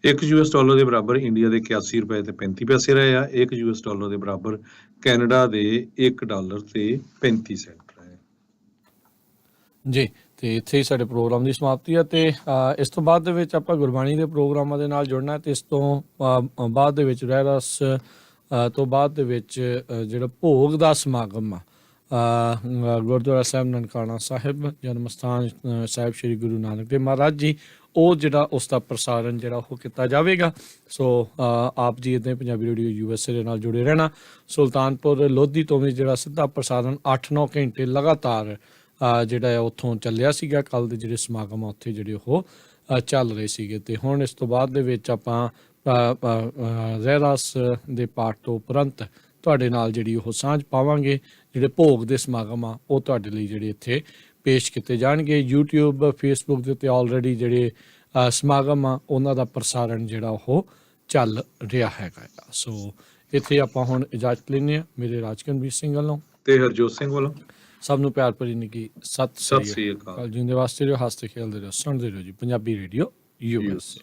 $1 ਦੇ ਬਰਾਬਰ ਇੰਡੀਆ ਦੇ 81 ਰੁਪਏ ਤੇ 35 ਪੈਸੇ ਰਹੇ ਆ। $1 ਦੇ ਬਰਾਬਰ ਕੈਨੇਡਾ ਦੇ $1 ਤੇ 35 ਸੈਂਟ ਰਹੇ।
ਜੀ, ਤੇ ਇੱਥੇ ਹੀ ਸਾਡੇ ਪ੍ਰੋਗਰਾਮ ਦੀ ਸਮਾਪਤੀ ਹੈ ਤੇ ਇਸ ਤੋਂ ਬਾਅਦ ਦੇ ਵਿੱਚ ਆਪਾਂ ਗੁਰਬਾਣੀ ਦੇ ਪ੍ਰੋਗਰਾਮਾਂ ਦੇ ਨਾਲ ਜੁੜਨਾ ਤੇ ਇਸ ਤੋਂ ਬਾਅਦ ਦੇ ਵਿੱਚ ਰਹਿਰਾਸ ਤੋਂ ਬਾਅਦ ਦੇ ਵਿੱਚ ਜਿਹੜਾ ਭੋਗ ਦਾ ਸਮਾਗਮ ਆ ਗੁਰਦੁਆਰਾ ਸਾਹਿਬ ਨਨਕਾਣਾ ਸਾਹਿਬ ਜਨਮ ਸਥਾਨ ਸਾਹਿਬ ਸ੍ਰੀ ਗੁਰੂ ਨਾਨਕ ਦੇਵ ਮਹਾਰਾਜ ਜੀ, ਉਹ ਜਿਹੜਾ ਉਸ ਦਾ ਪ੍ਰਸਾਰਣ ਜਿਹੜਾ ਉਹ ਕੀਤਾ ਜਾਵੇਗਾ। ਸੋ ਆਪ ਜੀ ਇੱਦਾਂ ਪੰਜਾਬੀ ਰੇਡੀਓ USA ਦੇ ਨਾਲ ਜੁੜੇ ਰਹਿਣਾ। ਸੁਲਤਾਨਪੁਰ ਲੋਧੀ ਤੋਂ ਵੀ ਜਿਹੜਾ ਸਿੱਧਾ ਪ੍ਰਸਾਰਣ 8-9 ਘੰਟੇ ਲਗਾਤਾਰ ਜਿਹੜਾ ਹੈ ਉੱਥੋਂ ਚੱਲਿਆ ਸੀਗਾ। ਕੱਲ੍ਹ ਦੇ ਜਿਹੜੇ ਸਮਾਗਮ ਆ ਉੱਥੇ ਜਿਹੜੇ ਉਹ ਚੱਲ ਰਹੇ ਸੀਗੇ ਤੇ ਹੁਣ ਇਸ ਤੋਂ ਬਾਅਦ ਦੇ ਵਿੱਚ ਆਪਾਂ ਰਹਿਰਾਸ ਦੇ ਪਾਠ ਤੋਂ ਉਪਰੰਤ ਤੁਹਾਡੇ ਨਾਲ ਜਿਹੜੀ ਉਹ ਸਾਂਝ ਪਾਵਾਂਗੇ। ਜਿਹੜੇ ਭੋਗ ਦੇ ਸਮਾਗਮ ਆ ਉਹ ਤੁਹਾਡੇ ਲਈ ਜਿਹੜੇ ਇੱਥੇ ਪੇਸ਼ ਕੀਤੇ ਜਾਣਗੇ। YouTube Facebook ਦੇ ਉੱਤੇ ਆਲਰੇਡੀ ਜਿਹੜੇ ਸਮਾਗਮ ਆ ਉਹਨਾਂ ਦਾ ਪ੍ਰਸਾਰਣ ਜਿਹੜਾ ਉਹ ਚੱਲ ਰਿਹਾ ਹੈਗਾ। ਸੋ ਇੱਥੇ ਆਪਾਂ ਹੁਣ ਇਜਾਜ਼ਤ ਲੈਂਦੇ ਹਾਂ। ਮੇਰੇ ਰਾਜਕਨਵੀਰ ਸਿੰਘ ਵੱਲੋਂ
ਤੇ ਹਰਜੋਤ ਸਿੰਘ ਵੱਲੋਂ
ਸਭ ਨੂੰ ਪਿਆਰ ਭਰੀ ਨਿੱਘੀ ਸਤਿ
ਸ੍ਰੀ ਅਕਾਲ।
ਜਿਉਂਦੇ ਵਾਸਤੇ ਰਹੋ, ਹੱਸਦੇ ਖੇਡਦੇ ਰਹੋ, ਸੁਣਦੇ ਰਹੋ ਜੀ ਪੰਜਾਬੀ ਰੇਡੀਓ USA।